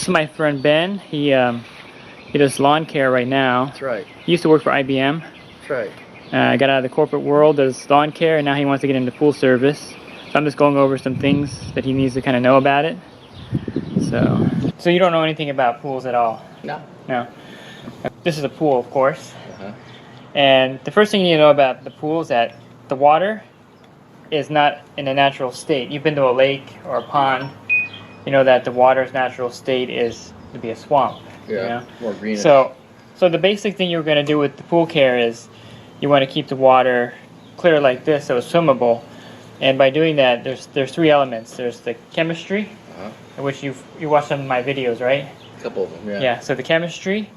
This is my friend Ben. He does lawn care right now. That's right. He used to work for IBM. That's right. Got out of the corporate world, does lawn care, and now he wants to get into pool service. So I'm just going over some things that he needs to kind of know about it. So you don't know anything about pools at all? No. No. This is a pool, of course. And the first thing you need to know about the pool is that the water is not in a natural state. You've been to a lake or a pond, you know that the water's natural state is to be a swamp. Yeah, you know? more greenish. So the basic thing you're going to do with the pool care is you want to keep the water clear like this so it's swimmable. And by doing that, there's three elements. There's the chemistry, which you watched some of my videos, right? A couple of them, yeah. Yeah, so the chemistry,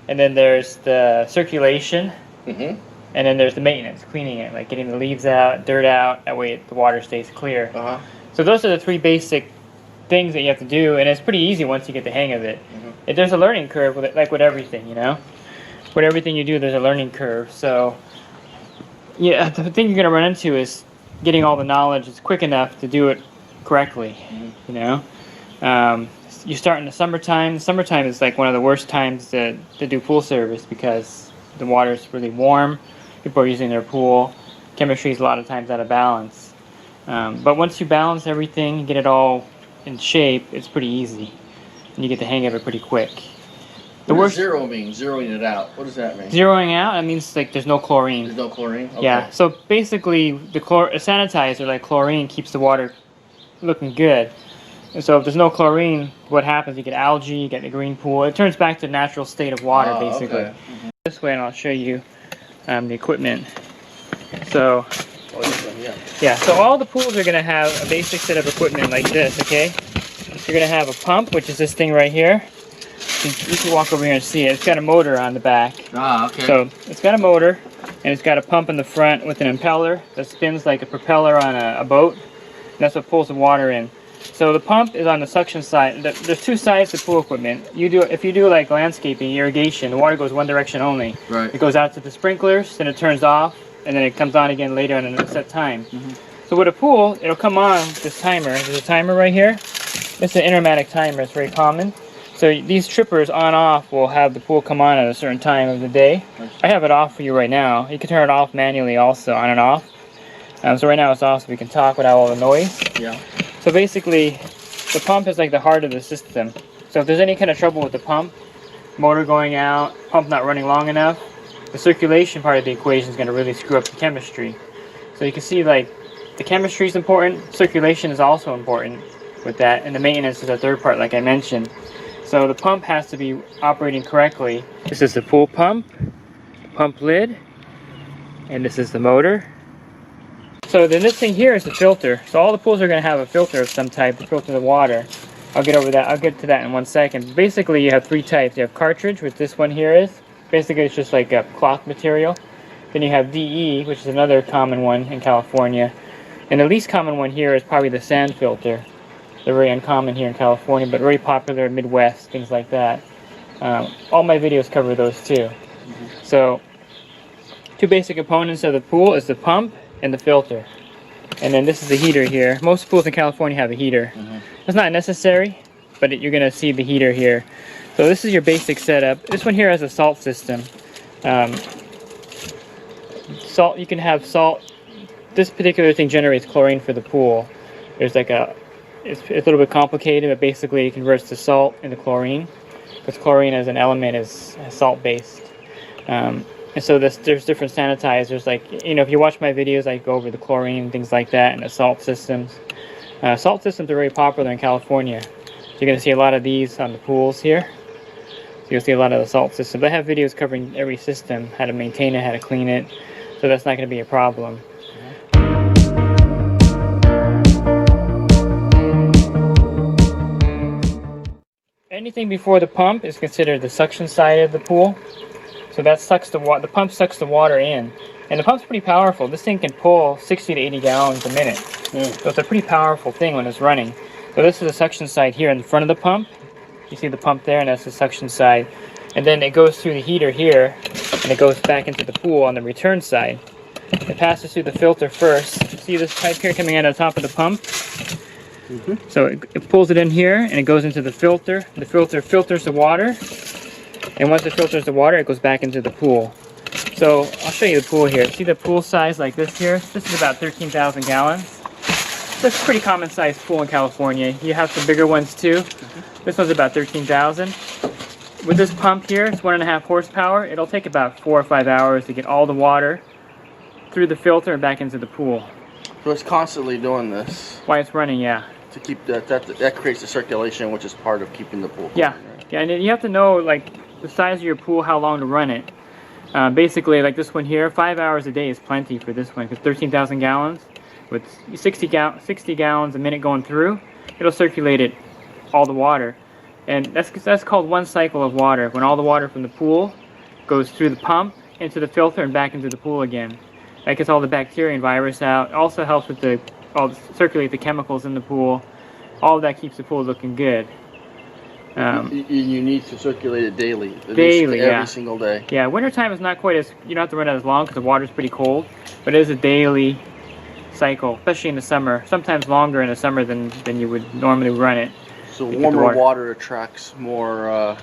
and then there's the circulation, and then there's the maintenance, cleaning it, like getting the leaves out, dirt out, that way the water stays clear. So those are the three basic things that you have to do, and it's pretty easy once you get the hang of it. There's a learning curve with it, like with everything, you know? With everything you do, there's a learning curve. So, yeah, the thing you're going to run into is getting all the knowledge is quick enough to do it correctly, you know? You start in the summertime. The summertime is like one of the worst times to do pool service because the water is really warm. People are using their pool. Chemistry is a lot of times out of balance. But once you balance everything and get it all in shape, it's pretty easy. And you get the hang of it pretty quick. What does zero mean? Zeroing it out. What does that mean? Zeroing out, that means like there's no chlorine. There's no chlorine? Okay. Yeah, so basically a sanitizer like chlorine keeps the water looking good. And so if there's no chlorine, what happens? You get algae, you get the green pool. It turns back to the natural state of water, basically. Okay. This way, and I'll show you the equipment. So, yeah, so all the pools are going to have a basic set of equipment like this, okay? You're going to have a pump, which is this thing right here. You can walk over here and see it. It's got a motor on the back. Okay. So it's got a motor, and it's got a pump in the front with an impeller that spins like a propeller on a boat. And that's what pulls the water in. So the pump is on the suction side. There's two sides to pool equipment. If you do like landscaping, irrigation, the water goes one direction only. Right. It goes out to the sprinklers, then it turns off, and then it comes on again later on a set time. So with a pool, it'll come on this timer. There's a timer right here. It's an intermatic timer. It's very common. So these trippers on-off will have the pool come on at a certain time of the day. I have it off for you right now. You can turn it off manually also, on and off. So right now it's off so we can talk without all the noise. Yeah. So basically, the pump is like the heart of the system. So if there's any kind of trouble with the pump, motor going out, pump not running long enough, the circulation part of the equation is going to really screw up the chemistry. So you can see like the chemistry is important, circulation is also important with that, and the maintenance is a third part like I mentioned. So the pump has to be operating correctly. This is the pool pump lid, and this is the motor. So then this thing here is the filter. So all the pools are going to have a filter of some type to filter the water. I'll get to that in 1 second. Basically you have three types. You have cartridge, which this one here is. Basically it's just like a cloth material. Then you have DE, which is another common one in California. And the least common one here is probably the sand filter. They're very uncommon here in California, but very popular in Midwest, things like that. All my videos cover those too. So, two basic components of the pool is the pump and the filter. And then this is the heater here. Most pools in California have a heater. It's not necessary, but you're going to see the heater here. So this is your basic setup. This one here has a salt system. Salt, you can have salt. This particular thing generates chlorine for the pool. There's like it's a little bit complicated, but basically it converts the salt into chlorine, because chlorine as an element is salt-based. And so there's different sanitizers, like, you know, if you watch my videos, I go over the chlorine, things like that, and the salt systems. Salt systems are very popular in California. So you're going to see a lot of these on the pools here. So you'll see a lot of the salt systems. I have videos covering every system, how to maintain it, how to clean it, so that's not going to be a problem. Anything before the pump is considered the suction side of the pool. So that sucks the pump sucks the water in. And the pump's pretty powerful. This thing can pull 60 to 80 gallons a minute. So it's a pretty powerful thing when it's running. So this is the suction side here in the front of the pump. You see the pump there, and that's the suction side. And then it goes through the heater here, and it goes back into the pool on the return side. It passes through the filter first. See this pipe here coming out of the top of the pump? So it pulls it in here and it goes into the filter. The filter filters the water. And once it filters the water, it goes back into the pool. So I'll show you the pool here. See the pool size like this here? This is about 13,000 gallons. That's a pretty common sized pool in California. You have some bigger ones too. This one's about 13,000. With this pump here, it's 1.5 horsepower. It'll take about 4 or 5 hours to get all the water through the filter and back into the pool. So it's constantly doing this. While it's running, yeah. To keep that creates the circulation, which is part of keeping the pool clean, Yeah, right? yeah, and you have to know like the size of your pool, how long to run it. Basically, like this one here, 5 hours a day is plenty for this one because 13,000 gallons with 60 gallons a minute going through, it'll circulate it all the water. And that's called one cycle of water, when all the water from the pool goes through the pump into the filter and back into the pool again. That gets all the bacteria and virus out. It also helps with circulate the chemicals in the pool. All of that keeps the pool looking good. You need to circulate it daily. Every single day. Yeah, wintertime is not quite as, you don't have to run it as long because the water's pretty cold, but it is a daily cycle, especially in the summer. Sometimes longer in the summer than you would normally run it. So warmer water attracts more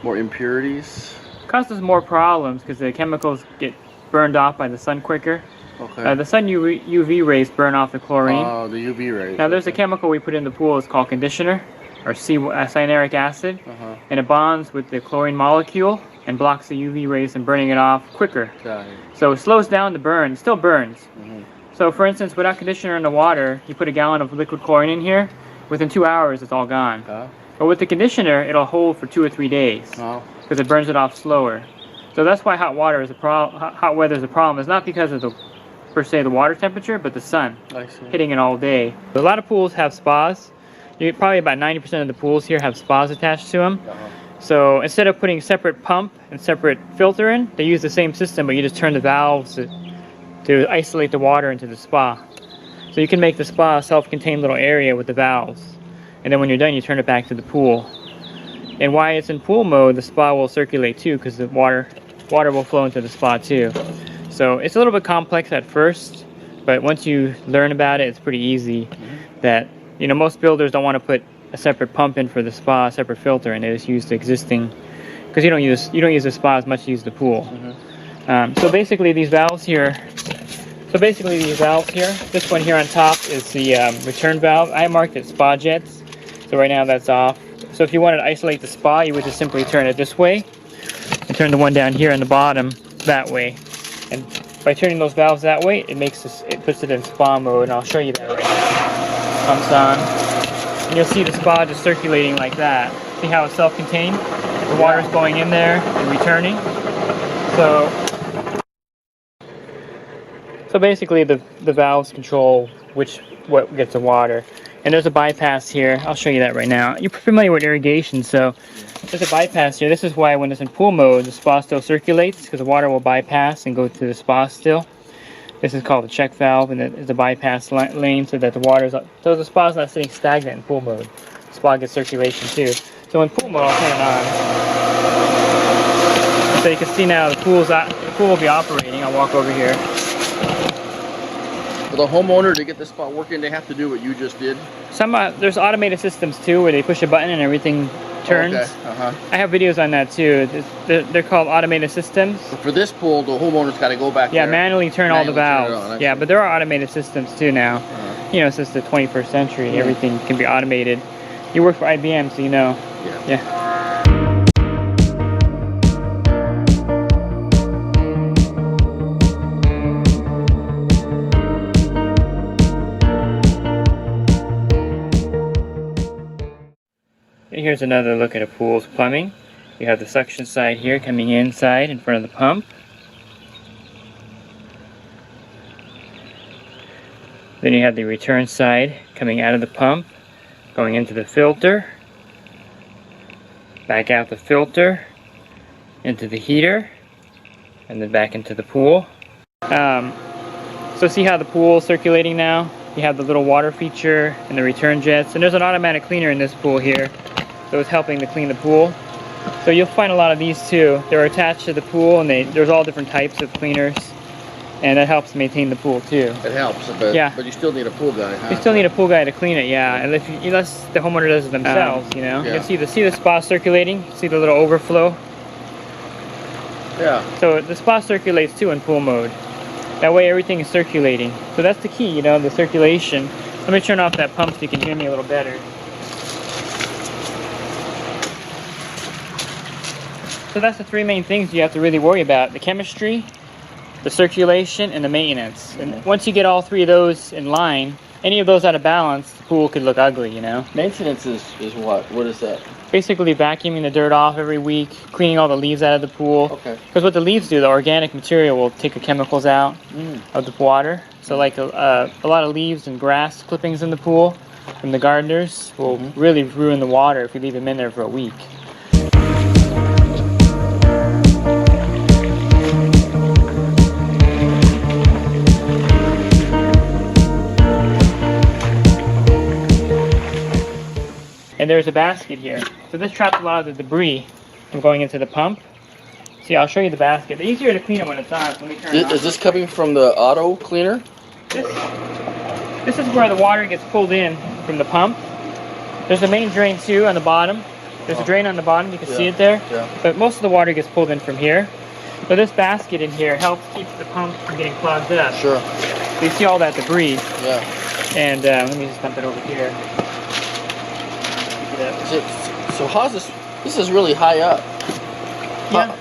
impurities? Causes more problems because the chemicals get burned off by the sun quicker. Okay. The sun UV rays burn off the chlorine. Oh, the UV rays. Now there's a chemical we put in the pool, it's called conditioner, or cyanuric acid, and it bonds with the chlorine molecule and blocks the UV rays from burning it off quicker. Got it. So it slows down the burn. It still burns. So for instance, without conditioner in the water, you put a gallon of liquid chlorine in here, within 2 hours it's all gone. But with the conditioner, it'll hold for 2 or 3 days because it burns it off slower. So that's why hot weather is a problem. It's not because of per se the water temperature, but the sun hitting it all day. A lot of pools have spas. Probably about 90% of the pools here have spas attached to them. So instead of putting separate pump and separate filter in, they use the same system, but you just turn the valves to isolate the water into the spa. So you can make the spa a self-contained little area with the valves. And then when you're done, you turn it back to the pool. And while it's in pool mode, the spa will circulate too, because the water will flow into the spa too. So it's a little bit complex at first, but once you learn about it, it's pretty easy. That, you know, most builders don't want to put a separate pump in for the spa, a separate filter, and they just use the existing, because you don't use the spa as much as you use the pool. So basically these valves here, this one here on top is the return valve. I marked it spa jets, so right now that's off. So if you wanted to isolate the spa, you would just simply turn it this way, and turn the one down here on the bottom that way. And by turning those valves that way, it puts it in spa mode, and I'll show you that right now. Pumps on, and you'll see the spa just circulating like that. See how it's self-contained? The water's going in there and returning. So basically the valves control what gets the water. And there's a bypass here. I'll show you that right now. You're familiar with irrigation, so there's a bypass here. This is why when it's in pool mode, the spa still circulates, because the water will bypass and go to the spa still. This is called the check valve, and it's a bypass lane so that the spa's not sitting stagnant in pool mode. The spa gets circulation too. So in pool mode, I'll turn it on. So you can see now the pool will be operating. I'll walk over here. For the homeowner to get the spot working, they have to do what you just did? There's automated systems too, where they push a button and everything turns. I have videos on that too. They're called automated systems. But for this pool, the homeowner's got to go back there. Manually turn all the valves. Yeah, but there are automated systems too now. You know, since the 21st century, everything can be automated. You work for IBM, so you know. Yeah. Here's another look at a pool's plumbing. You have the suction side here coming inside in front of the pump. Then you have the return side coming out of the pump, going into the filter, back out the filter, into the heater, and then back into the pool. So see how the pool is circulating now? You have the little water feature and the return jets, and there's an automatic cleaner in this pool here. So it's helping to clean the pool. So you'll find a lot of these too. They're attached to the pool, and there's all different types of cleaners. and that helps maintain the pool too. It helps, but yeah. But you still need a pool guy, huh? You still need a pool guy to clean it, yeah. And unless the homeowner does it themselves, you know. Yeah. You can see the spa circulating. See the little overflow. Yeah. So the spa circulates too in pool mode. That way everything is circulating. So that's the key, you know, the circulation. Let me turn off that pump so you can hear me a little better. So that's the three main things you have to really worry about: the chemistry, the circulation, and the maintenance. And once you get all three of those in line, any of those out of balance, the pool could look ugly, you know. Maintenance is what? What is that? Basically vacuuming the dirt off every week, cleaning all the leaves out of the pool. Okay. Because what the leaves do, the organic material will take the chemicals out of the water. So like a lot of leaves and grass clippings in the pool from the gardeners will really ruin the water if you leave them in there for a week. And there's a basket here. So this traps a lot of the debris from going into the pump. See, I'll show you the basket. It's easier to clean it when it's on. Let me turn it on. Is this coming from the auto cleaner? This is where the water gets pulled in from the pump. There's a main drain too on the bottom. There's a drain on the bottom, you can see it there. Yeah. But most of the water gets pulled in from here. So this basket in here helps keep the pump from getting clogged up. Sure. So you see all that debris. Yeah. And let me just dump it over here. So how's this? This is really high up. Yeah.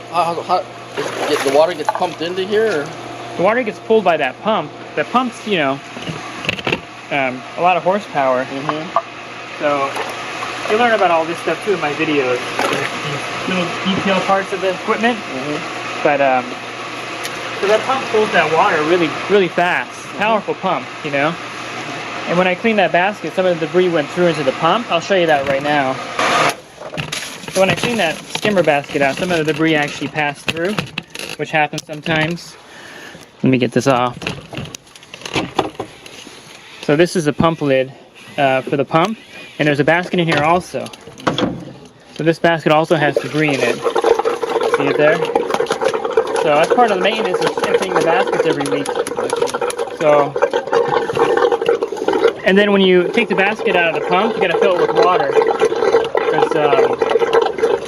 The water gets pumped into here? Or? The water gets pulled by that pump. The pump's, you know, a lot of horsepower. So you learn about all this stuff too in my videos. These little detail parts of the equipment. But so that pump pulls that water really fast. Powerful pump, you know. And when I cleaned that basket, some of the debris went through into the pump. I'll show you that right now. So when I cleaned that skimmer basket out, some of the debris actually passed through, which happens sometimes. Let me get this off. So this is a pump lid for the pump, and there's a basket in here also. So this basket also has debris in it. See it there? So that's part of the maintenance, is emptying the baskets every week. So, and then when you take the basket out of the pump, you gotta fill it with water. Because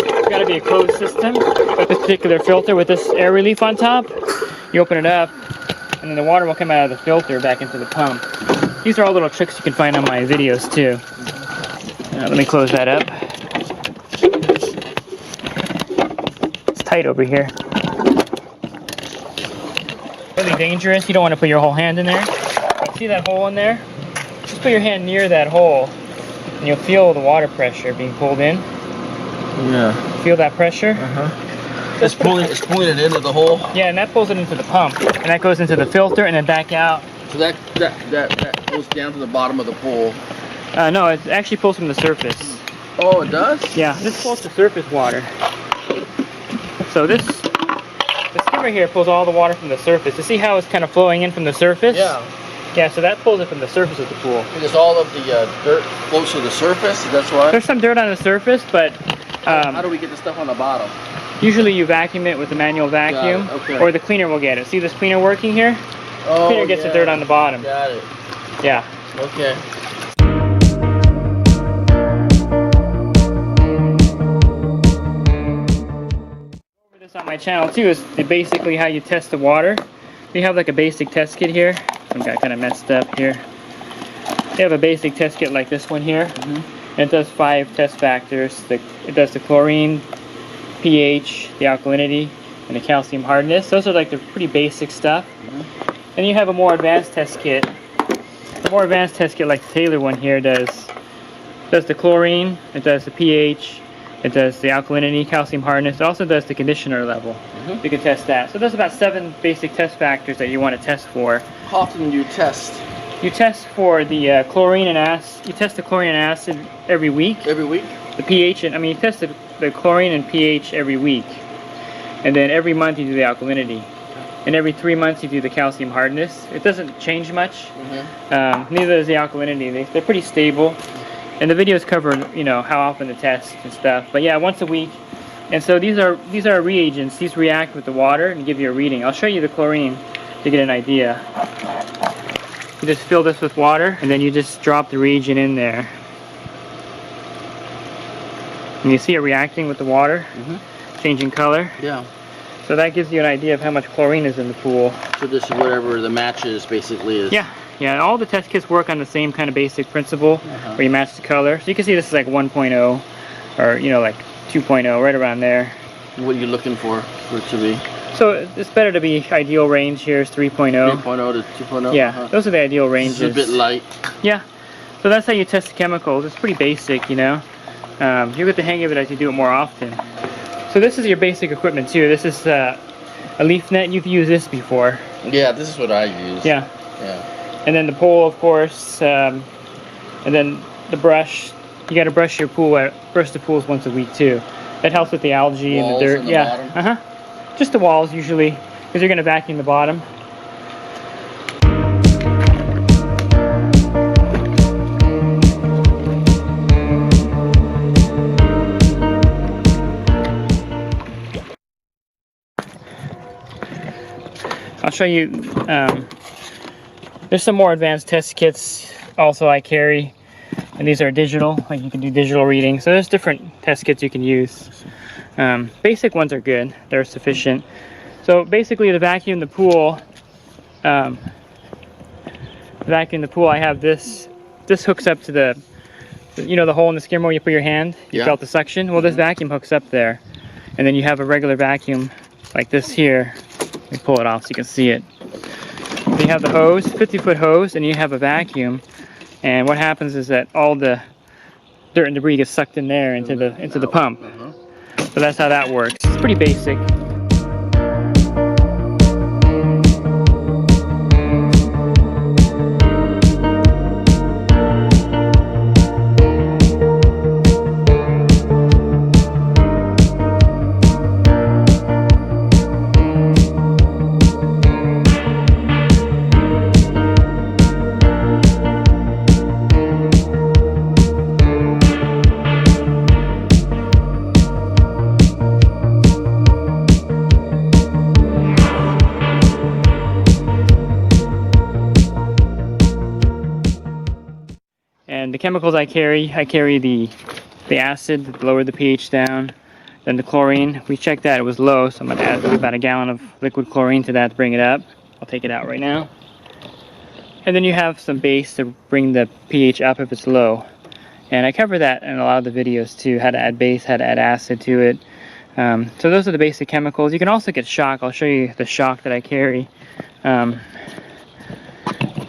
it's gotta be a closed system. With this particular filter with this air relief on top, you open it up, and then the water will come out of the filter back into the pump. These are all little tricks you can find on my videos too. Let me close that up. It's tight over here. Really dangerous. You don't want to put your whole hand in there. See that hole in there? Just put your hand near that hole, and you'll feel the water pressure being pulled in. Yeah. Feel that pressure? It's pulling it into the hole. Yeah, and that pulls it into the pump, and that goes into the filter and then back out. So that goes down to the bottom of the pool. No, it actually pulls from the surface. Oh, it does? Yeah, this pulls the surface water. So the skimmer here pulls all the water from the surface. You see how it's kind of flowing in from the surface? Yeah. Yeah, so that pulls it from the surface of the pool. Because all of the dirt floats to the surface, that's why? There's some dirt on the surface, but how do we get the stuff on the bottom? Usually you vacuum it with a manual vacuum, okay. or the cleaner will get it. See this cleaner working here? Oh, Cleaner gets the dirt on the bottom. Got it. Yeah. Okay. Over this on my channel too is basically how you test the water. We have like a basic test kit here. Some got kind of messed up here. They have a basic test kit like this one here. And it does 5 test factors. It does the chlorine, pH, the alkalinity, and the calcium hardness. Those are like the pretty basic stuff. Then you have a more advanced test kit. The more advanced test kit, like the Taylor one here, does the chlorine, it does the pH, it does the alkalinity, calcium hardness. It also does the conditioner level. You can test that. So there's about 7 basic test factors that you want to test for. How often do you test? You test for the chlorine and acid. You test the chlorine and acid every week. Every week? The pH, you test the chlorine and pH every week. And then every month you do the alkalinity. And every 3 months you do the calcium hardness. It doesn't change much. Neither does the alkalinity. They're pretty stable. And the videos cover, you know, how often to test and stuff. But yeah, once a week. And so these are reagents. These react with the water and give you a reading. I'll show you the chlorine. to get an idea. You just fill this with water, and then you just drop the reagent in there. And you see it reacting with the water, changing color. Yeah. So that gives you an idea of how much chlorine is in the pool. So this is whatever the match is, basically is. Yeah, yeah. All the test kits work on the same kind of basic principle, where you match the color. So you can see this is like 1.0, or you know, like 2.0, right around there. What are you looking for it to be? So it's better to be ideal range here is 3.0. 3.0 to 2.0? Yeah, those are the ideal ranges. It's a bit light. Yeah. So that's how you test the chemicals. It's pretty basic, you know. You'll get the hang of it as you do it more often. So this is your basic equipment too. This is a leaf net. You've used this before. Yeah, this is what I use. Yeah. Yeah. And then the pole, of course, and then the brush. You got to brush your pool. Brush the pools once a week too. That helps with the algae and the dirt. And the yeah. bottom? Just the walls usually, because you're going to vacuum the bottom. I'll show you, there's some more advanced test kits also I carry, and these are digital, like you can do digital reading. So there's different test kits you can use. Basic ones are good, they're sufficient. So basically to vacuum the pool, I have this hooks up to the, you know, the hole in the skimmer where you put your hand, you felt the suction? Well, this vacuum hooks up there. And then you have a regular vacuum like this here. Let me pull it off so you can see it. So you have the hose, 50-foot hose, and you have a vacuum. And what happens is that all the dirt and debris gets sucked in there into the pump. So that's how that works. It's pretty basic. And the chemicals I carry the acid to lower the pH down, then the chlorine. We checked that, it was low, so I'm going to add about a gallon of liquid chlorine to that to bring it up. I'll take it out right now. And then you have some base to bring the pH up if it's low. And I cover that in a lot of the videos too, how to add base, how to add acid to it. So those are the basic chemicals. You can also get shock. I'll show you the shock that I carry. You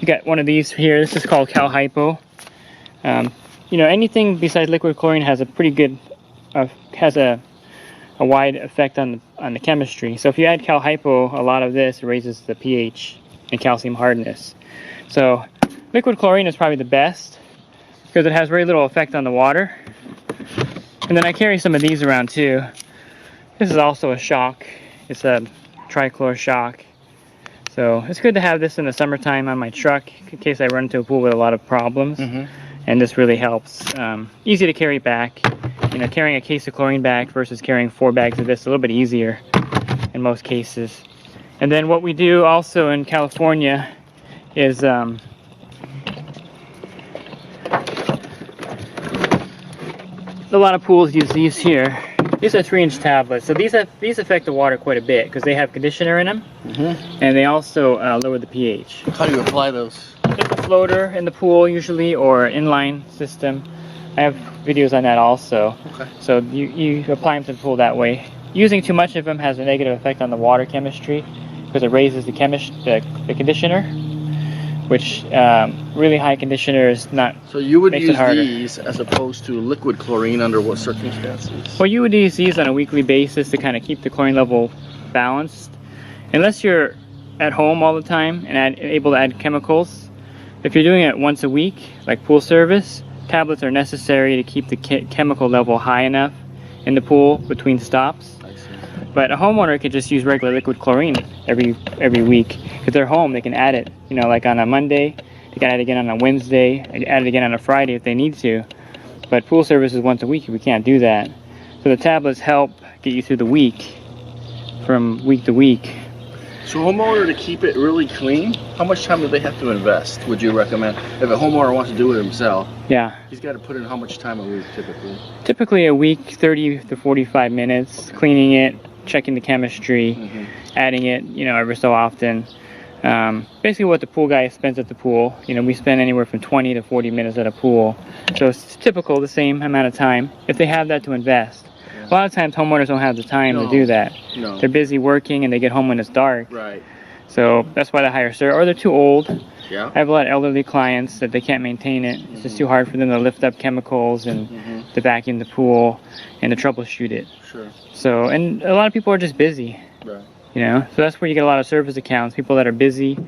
got one of these here. This is called Cal Hypo. You know, anything besides liquid chlorine has a pretty good, has a wide effect on the chemistry. So if you add Cal Hypo, a lot of this raises the pH and calcium hardness. So liquid chlorine is probably the best because it has very little effect on the water. And then I carry some of these around too. This is also a shock. It's a trichlor shock. So it's good to have this in the summertime on my truck in case I run into a pool with a lot of problems. And this really helps. Easy to carry back. You know, carrying a case of chlorine back versus carrying 4 bags of this is a little bit easier in most cases. And then what we do also in California is a lot of pools use these here. These are 3-inch tablets. So these affect the water quite a bit because they have conditioner in them, and they also lower the pH. How do you apply those? Just a floater in the pool usually, or inline system. I have videos on that also. So you apply them to the pool that way. Using too much of them has a negative effect on the water chemistry because it raises the conditioner, which really high conditioner is not. So you would use these as opposed to liquid chlorine under what circumstances? Well, you would use these on a weekly basis to kind of keep the chlorine level balanced. Unless you're at home all the time and able to add chemicals. If you're doing it once a week, like pool service, tablets are necessary to keep the chemical level high enough in the pool between stops. But a homeowner could just use regular liquid chlorine every week. If they're home, they can add it. You know, like on a Monday, they can add it again on a Wednesday, add it again on a Friday if they need to. But pool service is once a week, we can't do that. So the tablets help get you through the week, from week to week. So homeowner, to keep it really clean, how much time do they have to invest, would you recommend? If a homeowner wants to do it himself, Yeah. he's got to put in how much time a week typically? Typically a week, 30 to 45 minutes, Okay. cleaning it, checking the chemistry, Mm-hmm. adding it, you know, every so often. Basically what the pool guy spends at the pool. You know, we spend anywhere from 20 to 40 minutes at a pool. So it's typical, the same amount of time, if they have that to invest. A lot of times homeowners don't have the time to do that. No. They're busy working and they get home when it's dark. Right. So that's why they hire or they're too old. Yeah. I have a lot of elderly clients that they can't maintain it. It's just too hard for them to lift up chemicals and to vacuum the pool and to troubleshoot it. Sure. So, and a lot of people are just busy. Right. You know, so that's where you get a lot of service accounts, people that are busy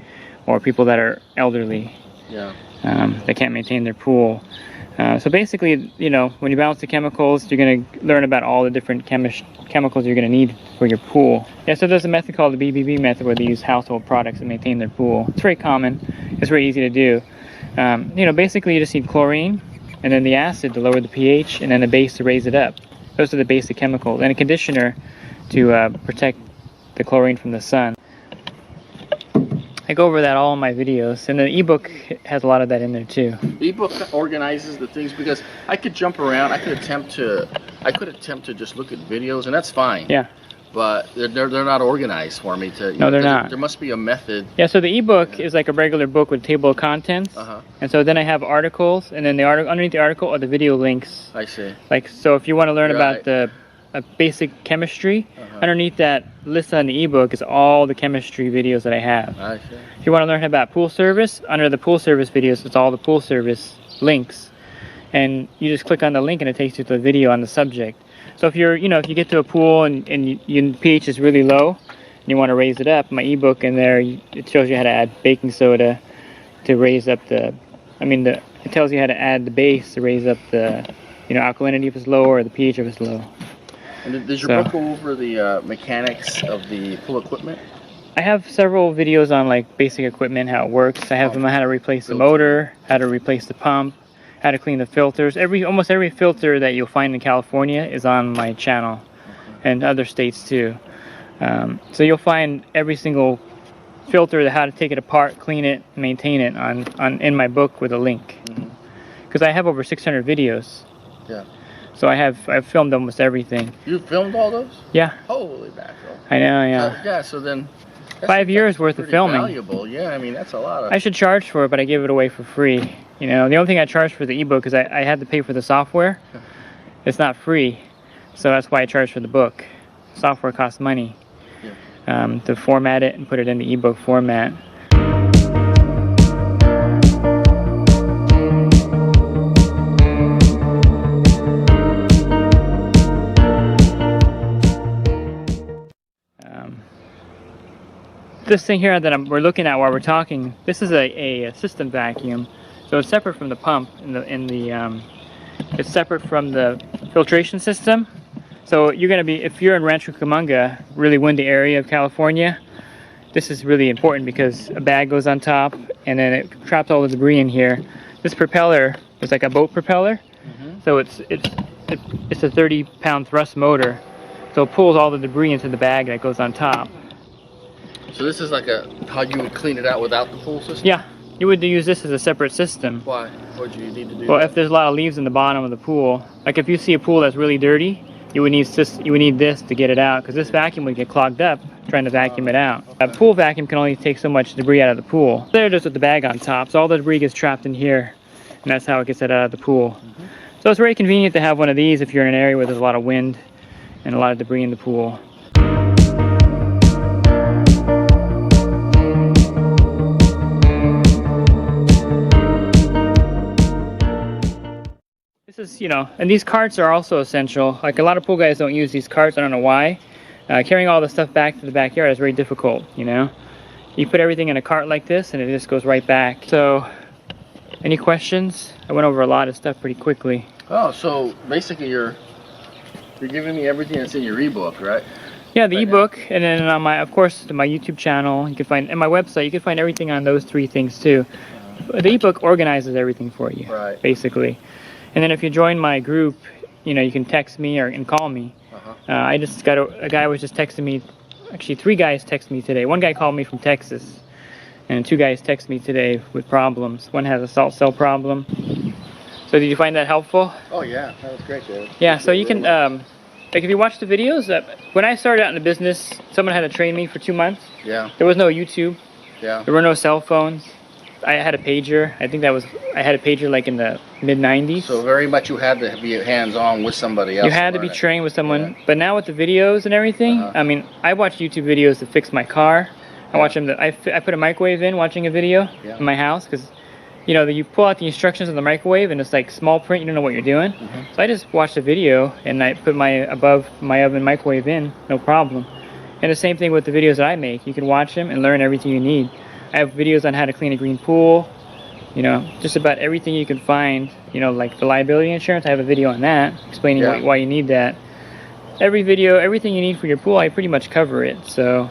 or people that are elderly. Yeah. That can't maintain their pool. So basically, you know, when you balance the chemicals, you're going to learn about all the different chemicals you're going to need for your pool. Yeah, so there's a method called the BBB method where they use household products to maintain their pool. It's very common. It's very easy to do. You know, basically you just need chlorine and then the acid to lower the pH and then the base to raise it up. Those are the basic chemicals. And a conditioner to protect the chlorine from the sun. I go over that all in my videos, and the ebook has a lot of that in there too. The ebook organizes the things because I could jump around. I could attempt to just look at videos, and that's fine. Yeah. But they're not organized for me to. No, they're not. There must be a method. Yeah. So the ebook is like a regular book with table of contents, and so then I have articles, and then the underneath the article are the video links. I see. Like, so if you want to learn about the basic chemistry, underneath that list on the ebook is all the chemistry videos that I have. I see. If you want to learn about pool service, under the pool service videos, it's all the pool service links. And you just click on the link and it takes you to the video on the subject. So if you're, you know, if you get to a pool and your pH is really low and you want to raise it up, my ebook in there, it shows you how to add baking soda to raise up it tells you how to add the base to raise up the, you know, alkalinity if it's low or the pH if it's low. And does your book go over the mechanics of the pool equipment? I have several videos on like basic equipment, how it works. I have them on how to replace the motor, how to replace the pump, how to clean the filters. Almost every filter that you'll find in California is on my channel, and other states too. So you'll find every single filter, how to take it apart, clean it, maintain it in my book with a link. Because I have over 600 videos. Yeah. So I've filmed almost everything. You filmed all those? Yeah. Holy mackerel. I know, yeah. Yeah, so then... 5 years worth of filming. Valuable. Yeah, I mean, that's a lot of... I should charge for it, but I give it away for free. You know, the only thing I charge for the ebook is I had to pay for the software. It's not free, so that's why I charge for the book. Software costs money to format it and put it in the ebook format. This thing here that we're looking at while we're talking, this is a system vacuum, so it's separate from the pump. It's separate from the filtration system. So you're going to be, if you're in Rancho Cucamonga, really windy area of California, this is really important because a bag goes on top and then it traps all the debris in here. This propeller is like a boat propeller, so it's a 30-pound thrust motor, so it pulls all the debris into the bag that goes on top. So this is like how you would clean it out without the pool system? Yeah, you would use this as a separate system. Why? What do you need to do? Well, if there's a lot of leaves in the bottom of the pool, like if you see a pool that's really dirty, you would need this to get it out, because this vacuum would get clogged up trying to vacuum it out. A pool vacuum can only take so much debris out of the pool. There it is with the bag on top, so all the debris gets trapped in here, and that's how it gets it out of the pool. So it's very convenient to have one of these if you're in an area where there's a lot of wind and a lot of debris in the pool. This is, you know, and these carts are also essential. Like a lot of pool guys don't use these carts, I don't know why. Carrying all the stuff back to the backyard is very difficult, you know. You put everything in a cart like this and it just goes right back. So, any questions? I went over a lot of stuff pretty quickly. Oh, so basically you're giving me everything that's in your ebook, right? Yeah, the ebook, and then on my, of course, my YouTube channel, you can find, and my website, you can find everything on those three things too. The ebook organizes everything for you, basically. And then if you join my group, you know, you can text me and call me. I just got a guy was just texting me actually 3 guys texted me today. One guy called me from Texas, and 2 guys texted me today with problems. One has a salt cell problem. So did you find that helpful? Oh yeah, that was great, David. Yeah, so you can, like if you watch the videos, when I started out in the business, someone had to train me for 2 months. Yeah. There was no YouTube. Yeah. There were no cell phones. I had a pager. I think I had a pager like in the mid-90s. So very much you had to be hands-on with somebody else. You had to be trained with someone. Yeah. But now with the videos and everything, I mean, I watch YouTube videos to fix my car. I watch them. I put a microwave in watching a video in my house because, you know, you pull out the instructions on the microwave and it's like small print. You don't know what you're doing. So I just watched the video and I put above my oven microwave in, no problem. And the same thing with the videos that I make. You can watch them and learn everything you need. I have videos on how to clean a green pool, you know, just about everything you can find, you know, like the liability insurance. I have a video on that, explaining why you need that. Every video, everything you need for your pool, I pretty much cover it, so.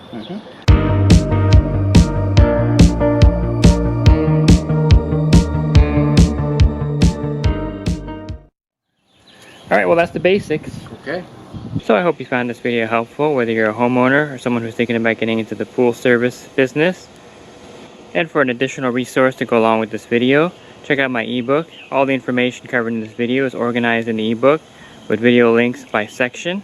Alright, well that's the basics. Okay. So I hope you found this video helpful, whether you're a homeowner or someone who's thinking about getting into the pool service business. And for an additional resource to go along with this video, check out my ebook. All the information covered in this video is organized in the ebook with video links by section.